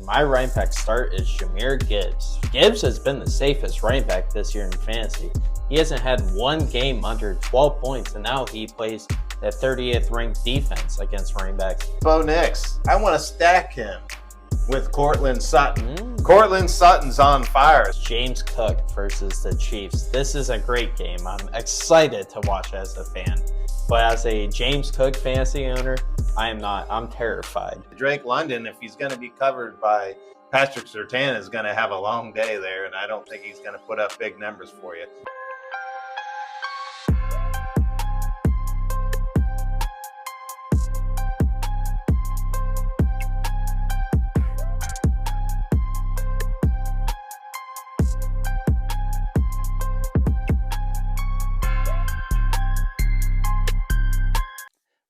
and my running back start is Jahmyr Gibbs. Gibbs has been the safest running back this year in fantasy. He hasn't had one game under 12 points, and now he plays the 30th ranked defense against running backs. Bo Nix, I want to stack him with Courtland Sutton. Courtland Sutton's on fire. James Cook versus the Chiefs. This is a great game. I'm excited to watch as a fan. But as a James Cook fantasy owner, I am not. I'm terrified. Drake London, if he's going to be covered by Patrick Surtain, is going to have a long day there, and I don't think he's going to put up big numbers for you.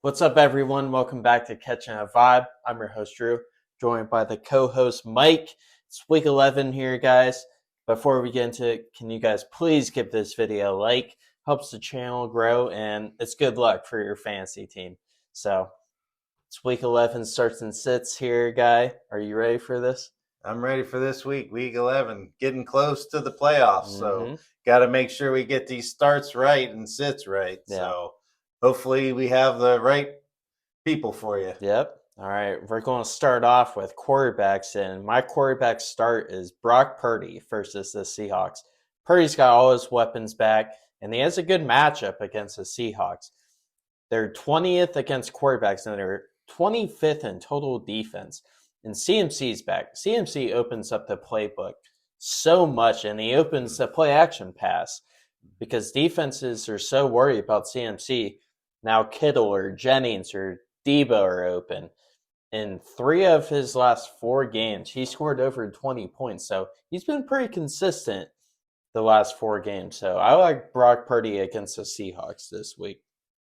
What's up, everyone? Welcome back to Catching a Vibe. I'm your host, Drew, joined by the co-host, Mike. It's week 11 here, guys. Before we get into it, can you guys please give this video a like? Helps the channel grow, and it's good luck for your fantasy team. So, it's week 11, starts and sits here, guy. Are you ready for this? I'm ready for this week, week 11. Getting close to the playoffs, so got to make sure we get these starts right and sits right. Yeah. So, hopefully we have the right people for you. Yep. All right. We're going to start off with quarterbacks, and my quarterback start is Brock Purdy versus the Seahawks. Purdy's got all his weapons back, and he has a good matchup against the Seahawks. They're 20th against quarterbacks, and they're 25th in total defense. And CMC's back. CMC opens up the playbook so much, and he opens the play-action pass because defenses are so worried about CMC. Now Kittle or Jennings or Debo are open. In 3 of his last 4 games, he scored over 20 points. So he's been pretty consistent the last 4 games. So I like Brock Purdy against the Seahawks this week.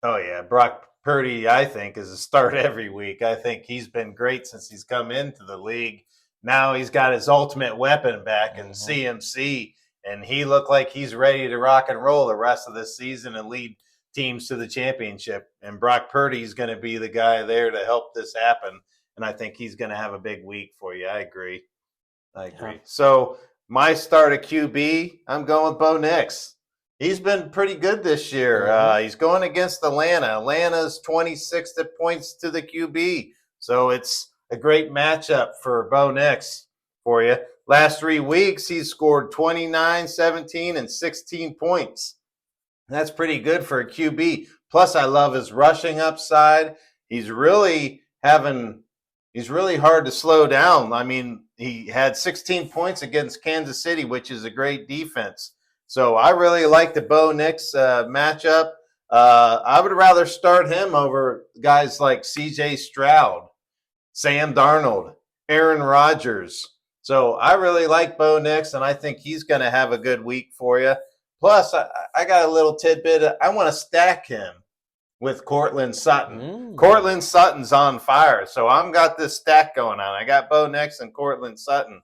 Oh, yeah. Brock Purdy, I think, is a start every week. I think he's been great since he's come into the league. Now he's got his ultimate weapon back in CMC, and he looked like he's ready to rock and roll the rest of this season and lead teams to the championship. And Brock Purdy is going to be the guy there to help this happen. And I think he's going to have a big week for you. I agree. Yeah. So my start at QB, I'm going with Bo Nix. He's been pretty good this year. He's going against Atlanta. Atlanta's 26th points to the QB. So it's a great matchup for Bo Nix for you. Last 3 weeks, he's scored 29, 17, and 16 points. That's pretty good for a QB. Plus, I love his rushing upside. He's really hard to slow down. I mean, he had 16 points against Kansas City, which is a great defense. So I really like the Bo Nix matchup. I would rather start him over guys like C.J. Stroud, Sam Darnold, Aaron Rodgers. So I really like Bo Nix, and I think he's going to have a good week for you. Plus, I got a little tidbit. I want to stack him with Courtland Sutton. Courtland Sutton's on fire, so I've got this stack going on. I got Bo Nix and Courtland Sutton.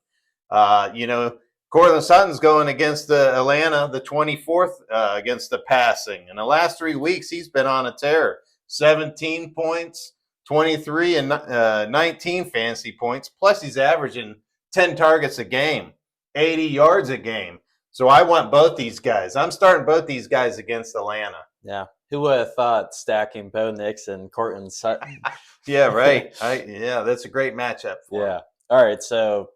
Courtland Sutton's going against the Atlanta, the 24th against the passing. In the last 3 weeks, he's been on a tear. 17 points, 23 and 19 fantasy points. Plus, he's averaging 10 targets a game, 80 yards a game. So I want both these guys. I'm starting both these guys against Atlanta. Yeah. Who would have thought stacking Bo Nix and Courtland Sutton? Yeah, right. That's a great matchup for him. All right, so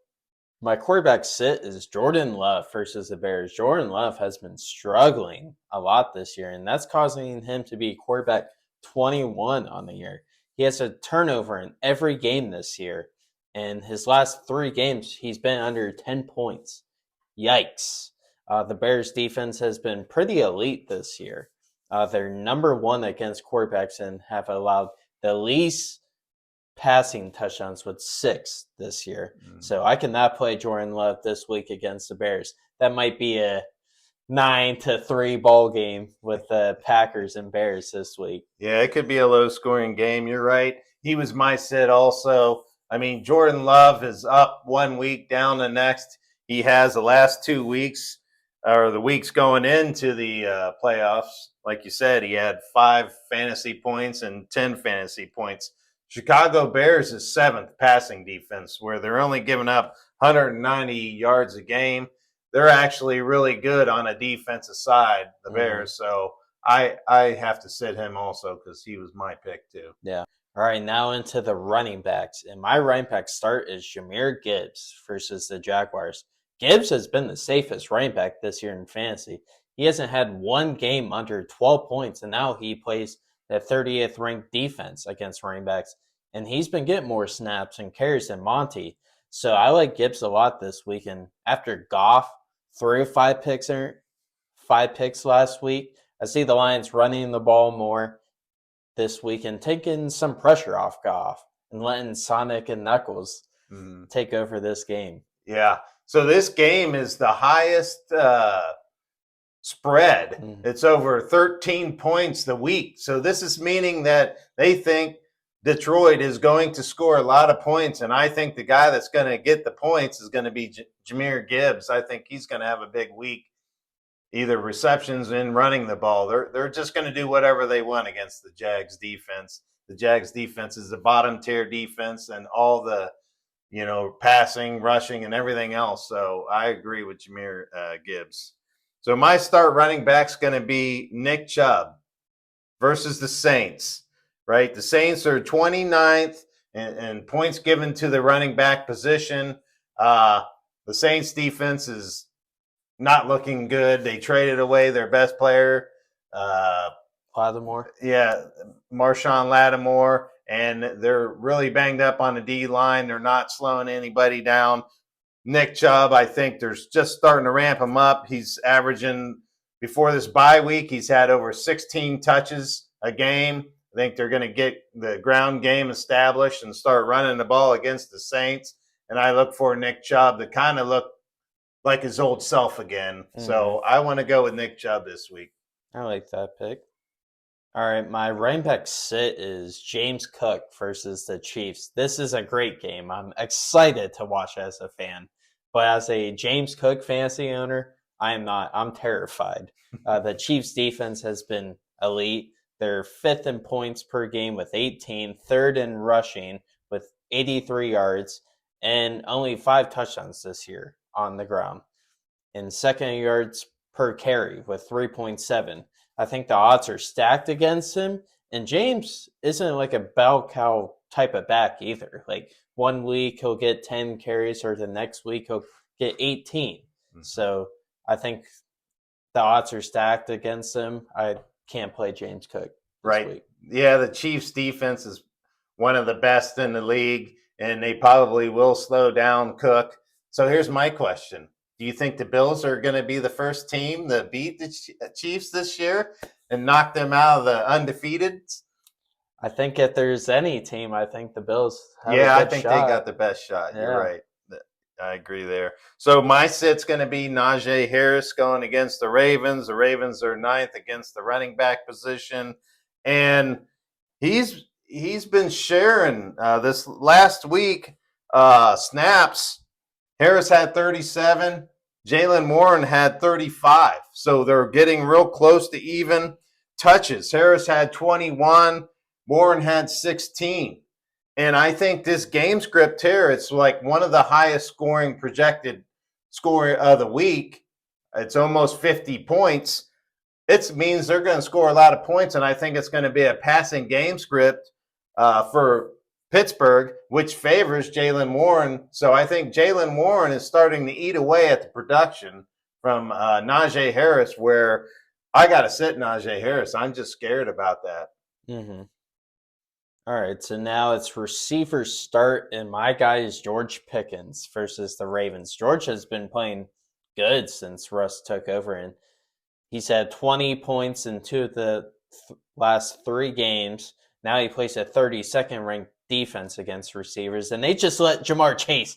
my quarterback sit is Jordan Love versus the Bears. Jordan Love has been struggling a lot this year, and that's causing him to be quarterback 21 on the year. He has a turnover in every game this year. In his last 3 games, he's been under 10 points. Yikes. The Bears defense has been pretty elite this year. They're number 1 against quarterbacks and have allowed the least passing touchdowns with 6 this year. So I cannot play Jordan Love this week against the Bears. That might be a 9-3 ball game with the Packers and Bears this week. Yeah, it could be a low-scoring game. You're right. He was my sit also. I mean, Jordan Love is up 1 week, down the next. He has the last 2 weeks, or the weeks going into the playoffs. Like you said, he had 5 fantasy points and 10 fantasy points. Chicago Bears is 7th passing defense, where they're only giving up 190 yards a game. They're actually really good on a defensive side, the Bears. So I have to sit him also because he was my pick too. Yeah. All right, now into the running backs. And my running back start is Jahmyr Gibbs versus the Jaguars. Gibbs has been the safest running back this year in fantasy. He hasn't had one game under 12 points, and now he plays the 30th ranked defense against running backs. And he's been getting more snaps and carries than Monty. So I like Gibbs a lot this week. And after Goff, 5 picks last week, I see the Lions running the ball more this week and taking some pressure off Goff and letting Sonic and Knuckles take over this game. Yeah. So this game is the highest spread. It's over 13 points the week. So this is meaning that they think Detroit is going to score a lot of points. And I think the guy that's going to get the points is going to be Jahmyr Gibbs. I think he's going to have a big week, either receptions and running the ball. They're just going to do whatever they want against the Jags defense. The Jags defense is the bottom tier defense, and all the passing, rushing, and everything else. So I agree with Jahmyr Gibbs. So my start running back's going to be Nick Chubb versus the Saints, right? The Saints are 29th in points given to the running back position. The Saints defense is not looking good. They traded away their best player, Lattimore. Yeah, Marshawn Lattimore, and they're really banged up on the D line. They're not slowing anybody down. Nick Chubb, I think they're just starting to ramp him up. He's averaging, before this bye week, he's had over 16 touches a game. I think they're going to get the ground game established and start running the ball against the Saints. And I look for Nick Chubb to kind of look like his old self again. So I want to go with Nick Chubb this week. I like that pick. All right, my running back sit is James Cook versus the Chiefs. This is a great game. I'm excited to watch as a fan. But as a James Cook fantasy owner, I am not. I'm terrified. The Chiefs defense has been elite. They're 5th in points per game with 18, 3rd in rushing with 83 yards, and only 5 touchdowns this year on the ground. And 2nd in yards per carry with 3.7. I think the odds are stacked against him. And James isn't like a bell cow type of back either. Like one week he'll get 10 carries, or the next week he'll get 18. So I think the odds are stacked against him. I can't play James Cook this week. Yeah, the Chiefs defense is one of the best in the league, and they probably will slow down Cook. So here's my question. Do you think the Bills are going to be the first team to beat the Chiefs this year and knock them out of the undefeated? I think if there's any team, I think the Bills have I think they got the best shot. You're right. I agree there. So my sit's going to be Najee Harris going against the Ravens. The Ravens are 9th against the running back position. And he's been sharing this last week snaps. Harris had 37. Jaylen Warren had 35. So they're getting real close to even touches. Harris had 21. Warren had 16. And I think this game script here, it's like one of the highest scoring projected score of the week. It's almost 50 points. It means they're going to score a lot of points, and I think it's going to be a passing game script for Pittsburgh, which favors Jaylen Warren. So I think Jaylen Warren is starting to eat away at the production from Najee Harris, where I got to sit Najee Harris. I'm just scared about that. Mm-hmm. All right, so now it's receiver start, and my guy is George Pickens versus the Ravens. George has been playing good since Russ took over, and he's had 20 points in 2 of the last 3 games. Now he plays a 32nd ranked defense against receivers, and they just let Jamar Chase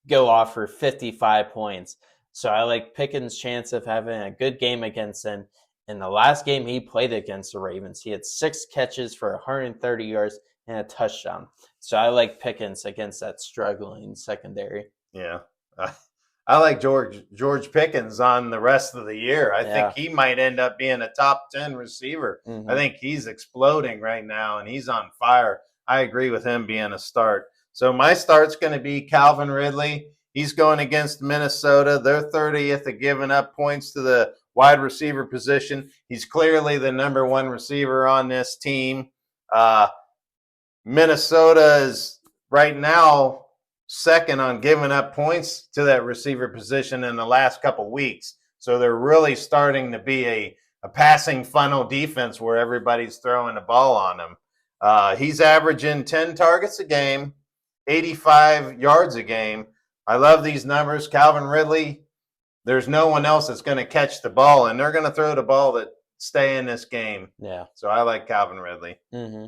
go off for 55 points. So I like Pickens' chance of having a good game against them. In the last game he played against the Ravens, he had 6 catches for 130 yards and a touchdown. So I like Pickens against that struggling secondary. Yeah. I like George Pickens on the rest of the year. I think he might end up being a top 10 receiver. I think he's exploding right now, and he's on fire. I agree with him being a start. So my start's going to be Calvin Ridley. He's going against Minnesota. They're 30th at giving up points to the wide receiver position. He's clearly the number one receiver on this team. Minnesota is right now second on giving up points to that receiver position in the last couple weeks. So they're really starting to be a passing funnel defense where everybody's throwing the ball on him. He's averaging 10 targets a game, 85 yards a game. I love these numbers. Calvin Ridley, there's no one else that's going to catch the ball, and they're going to throw the ball that stay in this game. Yeah. So I like Calvin Ridley. Mm-hmm.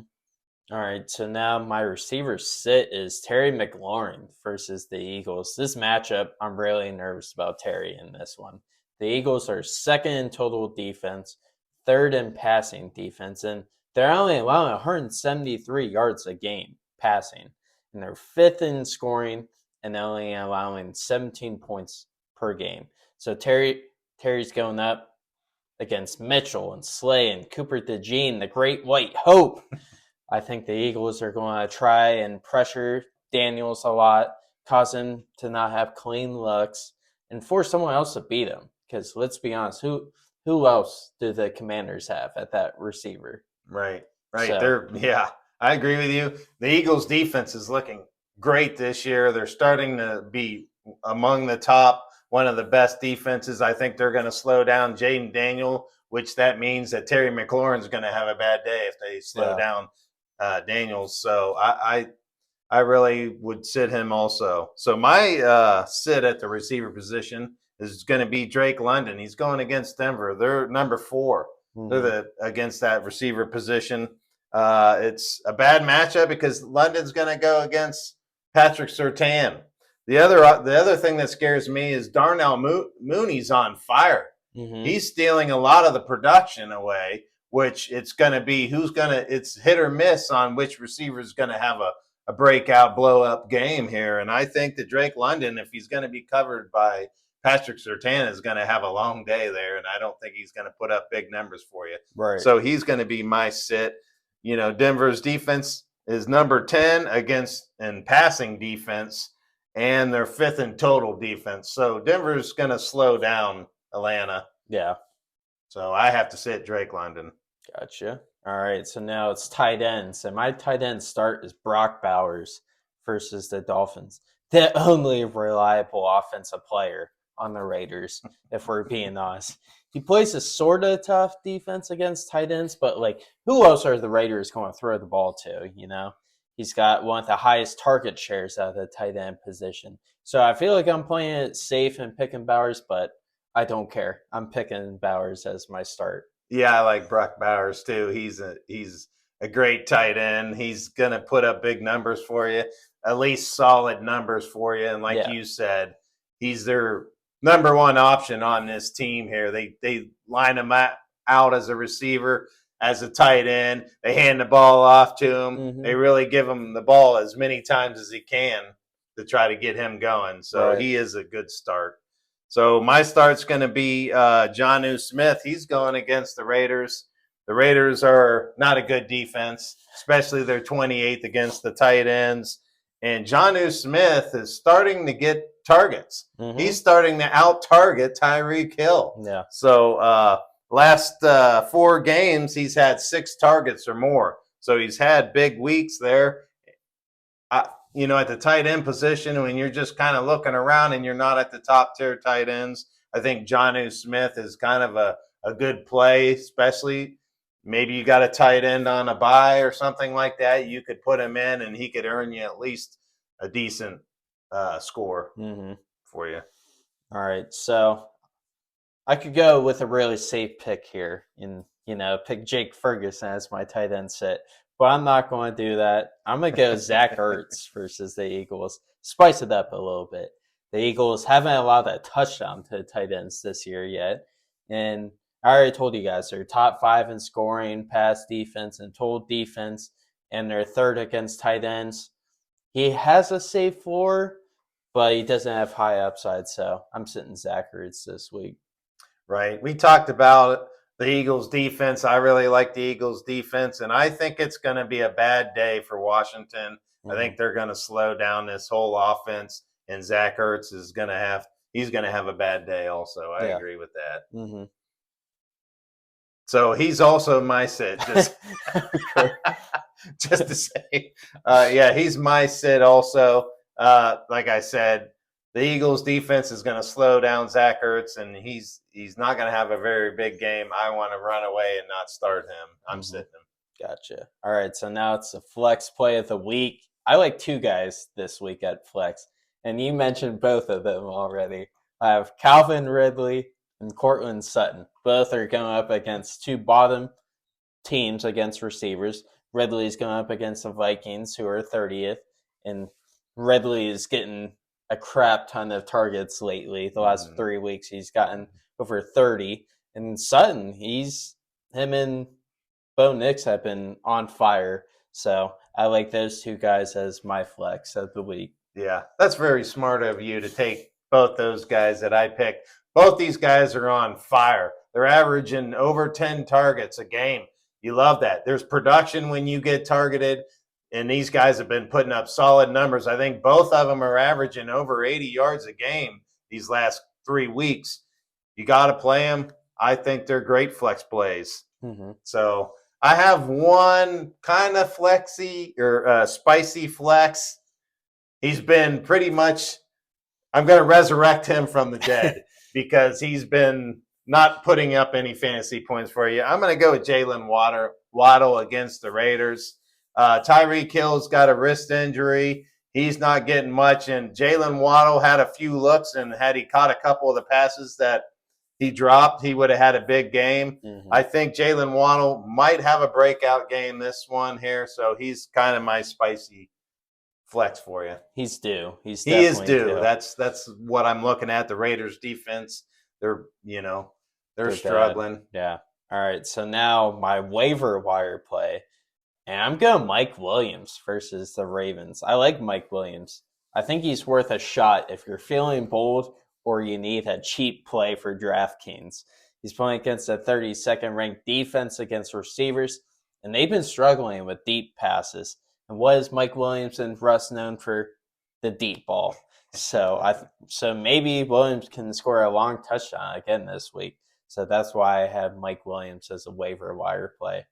All right, so now my receiver sit is Terry McLaurin versus the Eagles. This matchup, I'm really nervous about Terry in this one. The Eagles are second in total defense, third in passing defense, and they're only allowing 173 yards a game passing. And they're fifth in scoring and only allowing 17 points per game. So Terry's going up against Mitchell and Slay and Cooper DeJean, the Great White Hope. I think the Eagles are going to try and pressure Daniels a lot, cause him to not have clean looks, and force someone else to beat him. Because let's be honest, who else do the Commanders have at that receiver? Right. So, I agree with you. The Eagles' defense is looking great this year. They're starting to be among the top, one of the best defenses. I think they're going to slow down Jaden Daniel, which that means that Terry McLaurin's going to have a bad day if they slow down Daniels. So I really would sit him also. So my sit at the receiver position is going to be Drake London. He's going against Denver. They're number 4. mm-hmm. They're against that receiver position. It's a bad matchup because London's going to go against Patrick Surtain. The other thing that scares me is Darnell Mooney's on fire. Mm-hmm. He's stealing a lot of the production away, which it's going to be it's hit or miss on which receiver is going to have a breakout blow up game here. And I think that Drake London, if he's going to be covered by Patrick Surtain, is going to have a long day there. And I don't think he's going to put up big numbers for you. Right. So he's going to be my sit. Denver's defense is number 10 in passing defense, and they're 5th in total defense. So Denver's going to slow down Atlanta. Yeah. So I have to sit Drake London. Gotcha. All right, so now it's tight ends. And my tight end start is Brock Bowers versus the Dolphins. The only reliable offensive player on the Raiders, if we're being honest. He plays a sort of tough defense against tight ends, but who else are the Raiders going to throw the ball to, He's got one of the highest target shares out of the tight end position. So I feel like I'm playing it safe and picking Bowers, but I don't care. I'm picking Bowers as my start. Yeah, I like Brock Bowers too. He's a great tight end. He's going to put up big numbers for you, at least solid numbers for you. And like you said, he's their number one option on this team here. They line him out as a receiver, as a tight end. They hand the ball off to him. Mm-hmm. They really give him the ball as many times as he can to try to get him going. So he is a good start. So my start's going to be Jonnu Smith. He's going against the Raiders. The Raiders are not a good defense, especially they're 28th against the tight ends. And Jonnu Smith is starting to get targets. Mm-hmm. He's starting to out-target Tyreek Hill. Yeah. So last 4 games, he's had 6 targets or more. So he's had big weeks there. At the tight end position, when you're just kind of looking around and you're not at the top tier tight ends, I think Jonnu Smith is kind of a good play, especially maybe you got a tight end on a bye or something like that. You could put him in and he could earn you at least a decent score for you. All right. So I could go with a really safe pick here and, pick Jake Ferguson as my tight end sit. But I'm not going to do that. I'm going to go Zach Ertz versus the Eagles. Spice it up a little bit. The Eagles haven't allowed a touchdown to tight ends this year yet. And I already told you guys, they're top 5 in scoring, pass defense, and total defense. And they're 3rd against tight ends. He has a safe floor, but he doesn't have high upside. So I'm sitting Zach Ertz this week. Right. We talked about the Eagles defense. I really like the Eagles defense, and I think it's going to be a bad day for Washington. I think they're going to slow down this whole offense, and Zach Ertz is going to he's going to have a bad day also. I agree with that. Mm-hmm. So he's also my sit. Just to say, yeah, he's my sit also. Like I said, the Eagles defense is going to slow down Zach Ertz, and he's not going to have a very big game. I want to run away and not start him. I'm sitting him. Gotcha. All right, so now it's the flex play of the week. I like two guys this week at flex, and you mentioned both of them already. I have Calvin Ridley and Cortland Sutton. Both are going up against two bottom teams against receivers. Ridley's going up against the Vikings, who are 30th, and Ridley is getting a crap ton of targets lately. The last 3 weeks, he's gotten over 30. And Sutton, him and Bo Nix have been on fire. So I like those two guys as my flex of the week. Yeah, that's very smart of you to take both those guys that I picked. Both these guys are on fire. They're averaging over 10 targets a game. You love that. There's production when you get targeted, and these guys have been putting up solid numbers. I think both of them are averaging over 80 yards a game these last 3 weeks. You got to play them. I think they're great flex plays. Mm-hmm. So I have one kind of flexy or spicy flex. He's been pretty much, I'm going to resurrect him from the dead because he's been not putting up any fantasy points for you. I'm going to go with Jalen Waddle against the Raiders. Tyreek Hill's got a wrist injury. He's not getting much. And Jalen Waddle had a few looks, and had he caught a couple of the passes that he dropped, he would have had a big game. Mm-hmm. I think Jalen Waddle might have a breakout game this one here. So he's kind of my spicy flex for you. He's due. He is due. That's what I'm looking at. The Raiders defense, they're struggling. Bad. Yeah. All right. So now my waiver wire play, and I'm going Mike Williams versus the Ravens. I like Mike Williams. I think he's worth a shot if you're feeling bold or you need a cheap play for DraftKings. He's playing against a 32nd ranked defense against receivers, and they've been struggling with deep passes. And what is Mike Williams and Russ known for? The deep ball. So maybe Williams can score a long touchdown again this week. So that's why I have Mike Williams as a waiver wire play.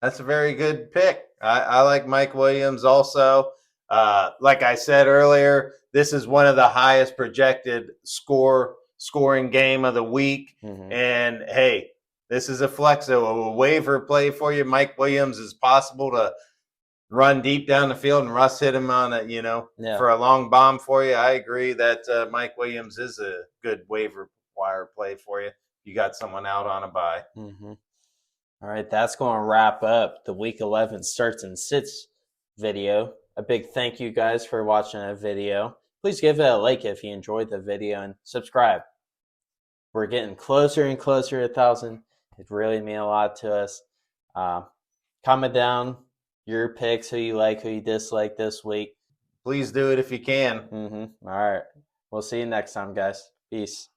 That's a very good pick. I like Mike Williams also. Like I said earlier, this is one of the highest projected scoring game of the week. Mm-hmm. And hey, this is a flex, a waiver play for you. Mike Williams is possible to run deep down the field and Russ hit him on for a long bomb for you. I agree that Mike Williams is a good waiver wire play for you. You got someone out on a bye. Mm-hmm. All right, that's going to wrap up the Week 11 starts and sits video. A big thank you guys for watching that video. Please give it a like if you enjoyed the video and subscribe. We're getting closer and closer to 1,000. It really means a lot to us. Comment down your picks, who you like, who you dislike this week. Please do it if you can. All right. We'll see you next time, guys. Peace.